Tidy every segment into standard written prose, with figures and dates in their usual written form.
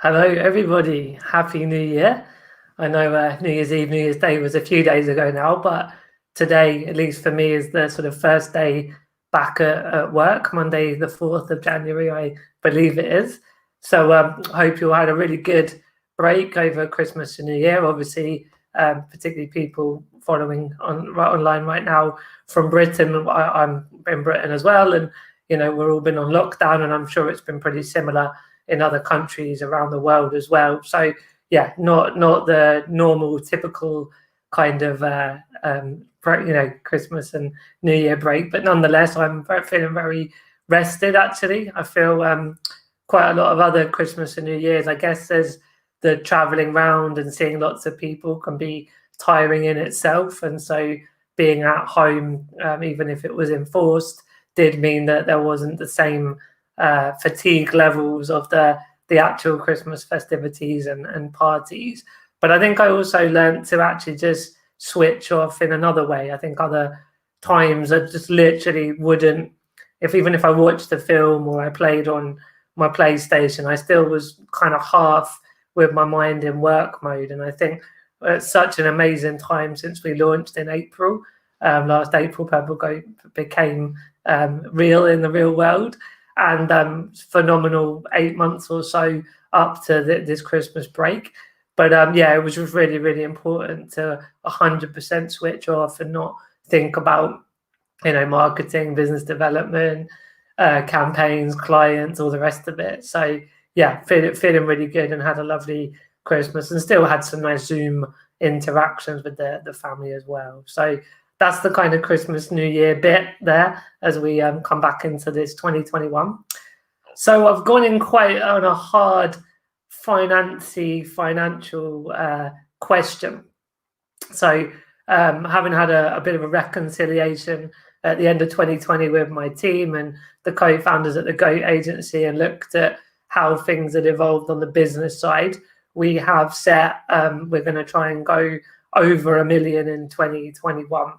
Hello, everybody. Happy New Year. I know New Year's Eve, New Year's Day was a few days ago now, but today, at least for me, is the sort of first day back at work, Monday, the 4th of January, I believe it is. So I hope you all had a really good break over Christmas and New Year. Obviously, particularly people following online right now from Britain. I'm in Britain as well, and we're all been on lockdown, and I'm sure it's been pretty similar in other countries around the world as well. So yeah, not the normal, typical kind of Christmas and New Year break, but nonetheless, I'm feeling very rested. Actually, I feel quite a lot of other Christmas and New Year's. I guess there's the traveling round and seeing lots of people can be tiring in itself, and so being at home, even if it was enforced, did mean that there wasn't the same fatigue levels of the actual Christmas festivities and parties. But I think I also learned to actually just switch off in another way. I think other times I just literally wouldn't, even if I watched a film or I played on my PlayStation, I still was kind of half with my mind in work mode. And I think it's such an amazing time since we launched in April. Last April, Purple Goat became real in the real world, and phenomenal 8 months or so up to this Christmas break. But yeah, it was just really, really important to 100% switch off and not think about, marketing, business development, campaigns, clients, all the rest of it. So yeah, feeling really good and had a lovely Christmas and still had some nice Zoom interactions with the family as well. So that's the kind of Christmas, New Year bit there as we come back into this 2021. So I've gone in quite on a hard financial question. So having had a bit of a reconciliation at the end of 2020 with my team and the co-founders at the Goat Agency and looked at how things had evolved on the business side, we have set, we're going to try and go over 1 million in 2021.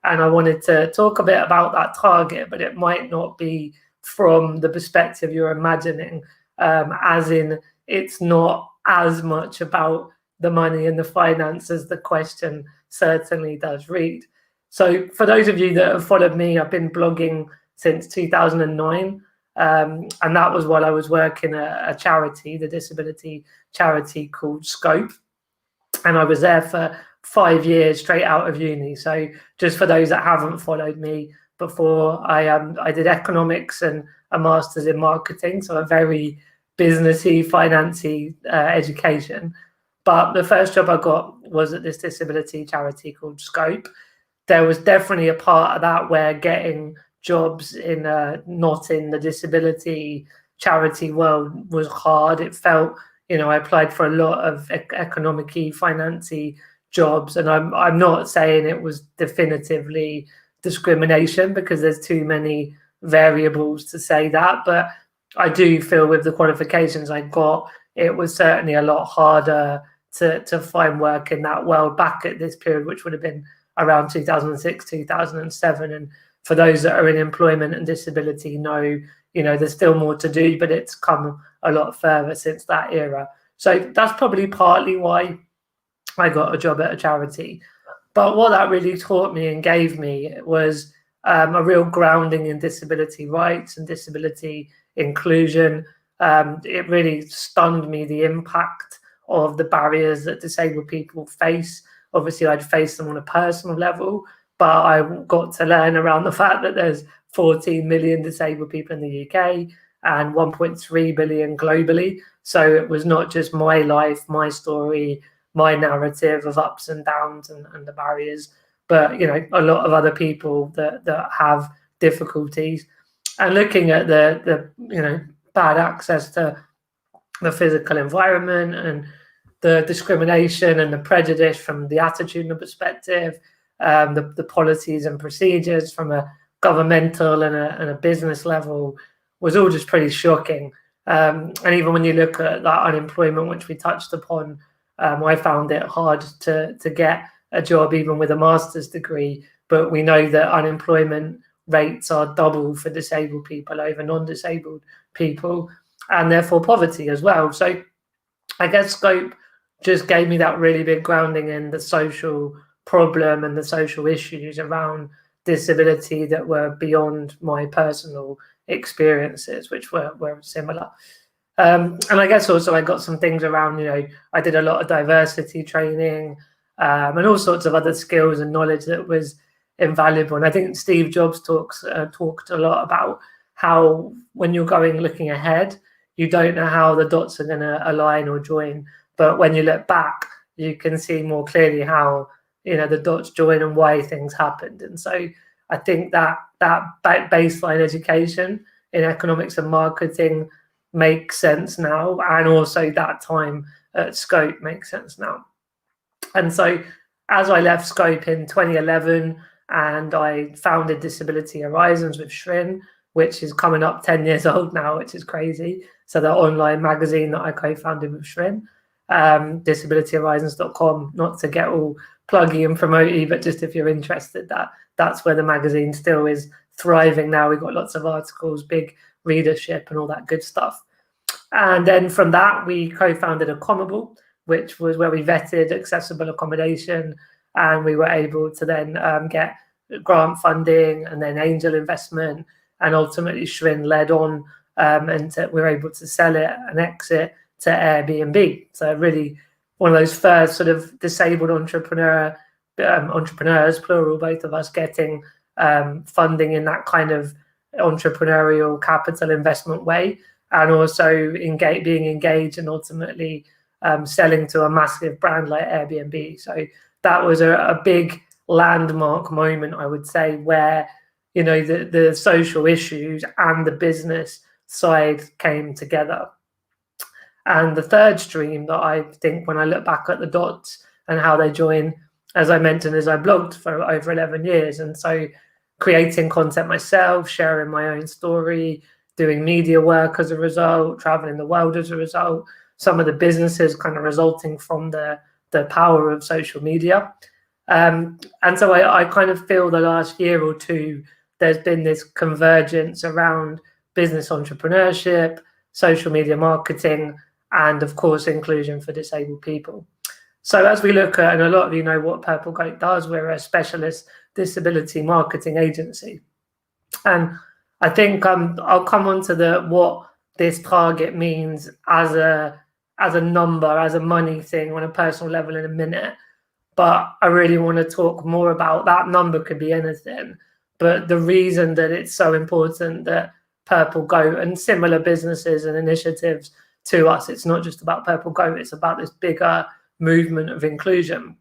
And I wanted to talk a bit about that target, but it might not be from the perspective you're imagining, as in it's not as much about the money and the finance as the question certainly does read. So for those of you that have followed me, I've been blogging since 2009. And that was while I was working at a charity, the disability charity called Scope. And I was there for 5 years straight out of uni. So just for those that haven't followed me before, I did economics and a master's in marketing, so a very businessy, financy education. But the first job I got was at this disability charity called Scope. There was definitely a part of that where getting jobs in not in the disability charity world was hard. It felt, I applied for a lot of economic-y, financy jobs, and I'm not saying it was definitively discrimination because there's too many variables to say that, but I do feel with the qualifications I got, it was certainly a lot harder to find work in that world back at this period, which would have been around 2006, 2007. And for those that are in employment and disability know, there's still more to do, but it's come a lot further since that era. So that's probably partly why I got a job at a charity. But what that really taught me and gave me was a real grounding in disability rights and disability inclusion. It really stunned me, the impact of the barriers that disabled people face. Obviously, I'd face them on a personal level, but I got to learn around the fact that there's 14 million disabled people in the UK and 1.3 billion globally. So it was not just my life, my story, my narrative of ups and downs and the barriers, but a lot of other people that have difficulties. And looking at the bad access to the physical environment and the discrimination and the prejudice from the attitudinal perspective, the policies and procedures from a governmental and a business level was all just pretty shocking. And even when you look at that unemployment, which we touched upon, I found it hard to get a job even with a master's degree. But we know that unemployment rates are double for disabled people over non-disabled people, and therefore poverty as well. So I guess Scope just gave me that really big grounding in the social problem and the social issues around disability that were beyond my personal experiences, which were similar. And I guess also I got some things around, I did a lot of diversity training, and all sorts of other skills and knowledge that was invaluable. And I think Steve Jobs talked a lot about how when you're looking ahead, you don't know how the dots are going to align or join. But when you look back, you can see more clearly how, the dots join and why things happened. And so I think that baseline education in economics and marketing makes sense now. And also that time at Scope makes sense now. And so as I left Scope in 2011 and I founded Disability Horizons with Shrin, which is coming up 10 years old now, which is crazy. So the online magazine that I co-founded with Shrin, disabilityhorizons.com, not to get all pluggy and promotey, but just if you're interested, that's where the magazine still is thriving now. We've got lots of articles, big readership and all that good stuff. And then from that, we co-founded Accomable, which was where we vetted accessible accommodation, and we were able to then get grant funding and then angel investment, and ultimately Shrin led on and we were able to sell it and exit to Airbnb. So really one of those first sort of disabled entrepreneurs, plural, both of us getting funding in that kind of entrepreneurial capital investment way, and also being engaged and ultimately selling to a massive brand like Airbnb. So that was a big landmark moment, I would say, where the social issues and the business side came together. And the third stream that I think, when I look back at the dots and how they join, as I mentioned, is I blogged for over 11 years. And so creating content myself, sharing my own story, doing media work as a result, traveling the world as a result, some of the businesses kind of resulting from the power of social media. And so I kind of feel the last year or two, there's been this convergence around business entrepreneurship, social media marketing, and of course, inclusion for disabled people. So as we look at, and a lot of you know what Purple Goat does, we're a specialist disability marketing agency. And I think I'll come on to what this target means as a number, as a money thing on a personal level in a minute. But I really want to talk more about that number. Could be anything. But the reason that it's so important that Purple Goat and similar businesses and initiatives to us, it's not just about Purple Goat, it's about this bigger movement of inclusion.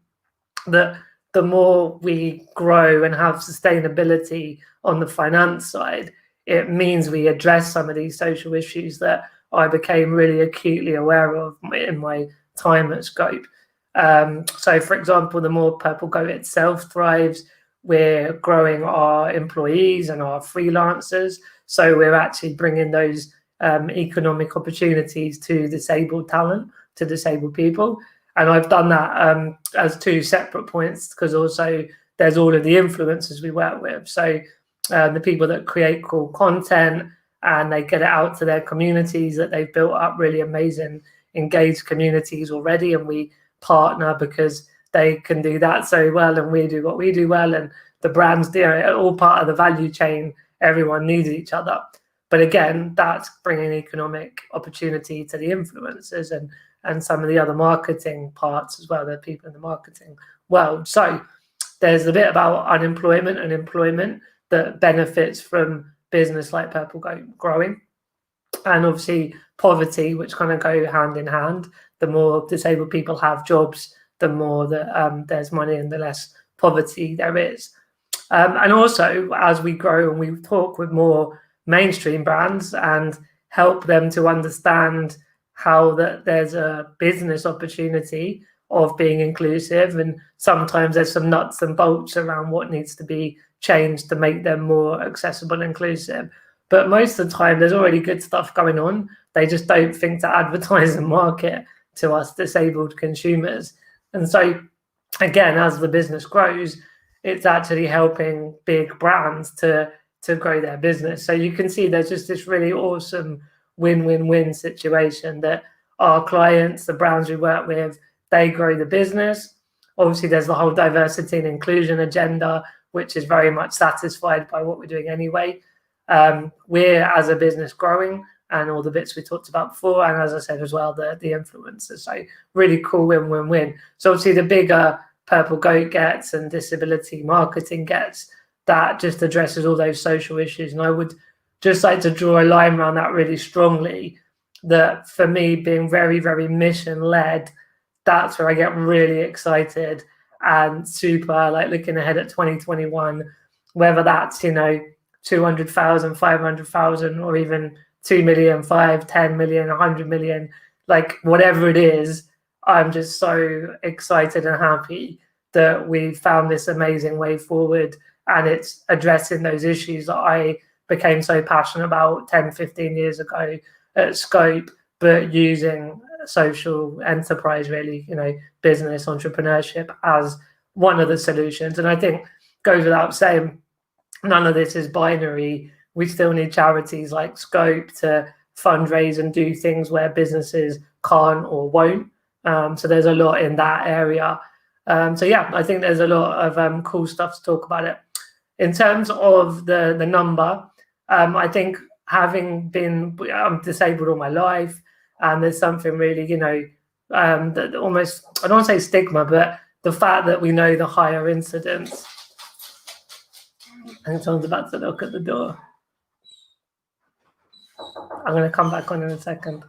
That the more we grow and have sustainability on the finance side, it means we address some of these social issues that I became really acutely aware of in my time at Scope. So, for example, the more Purple Goat itself thrives, we're growing our employees and our freelancers. So we're actually bringing those economic opportunities to disabled talent, to disabled people. And I've done that as two separate points, because also there's all of the influencers we work with. So the people that create cool content and they get it out to their communities, that they've built up really amazing, engaged communities already. And we partner because they can do that so well, and we do what we do well, and the brands do it, all part of the value chain. Everyone needs each other. But again, that's bringing economic opportunity to the influencers and some of the other marketing parts as well, the people in the marketing world. So there's a bit about unemployment and employment that benefits from business like Purple Goat growing. And obviously poverty, which kind of go hand in hand. The more disabled people have jobs, the more that there's money and the less poverty there is. And also, as we grow and we talk with more mainstream brands and help them to understand how that there's a business opportunity of being inclusive, and sometimes there's some nuts and bolts around what needs to be changed to make them more accessible and inclusive. But most of the time, there's already good stuff going on. They just don't think to advertise and market to us disabled consumers. And so, again, as the business grows, it's actually helping big brands to grow their business. So you can see there's just this really awesome win-win-win situation that our clients, the brands we work with, they grow the business. Obviously, there's the whole diversity and inclusion agenda, which is very much satisfied by what we're doing anyway. We're, as a business, growing, and all the bits we talked about before. And as I said as well, the influencers. So really cool win-win-win. So obviously the bigger Purple Goat gets and disability marketing gets, that just addresses all those social issues. And I would just like to draw a line around that really strongly, that for me, being very, very mission-led, that's where I get really excited and super like looking ahead at 2021, whether that's, 200,000, 500,000, or even 2 million, 5, 10 million, 100 million, like whatever it is. I'm just so excited and happy that we found this amazing way forward, and it's addressing those issues that I became so passionate about 10, 15 years ago at Scope, but using social enterprise, really, business entrepreneurship as one of the solutions. And I think goes without saying, none of this is binary. We still need charities like Scope to fundraise and do things where businesses can't or won't. So there's a lot in that area. So yeah, I think there's a lot of cool stuff to talk about it. In terms of the number, I think having been, I'm disabled all my life, and there's something really, that almost, I don't want to say stigma, but the fact that we know the higher incidence. And someone's about to look at the door. I'm going to come back on in a second.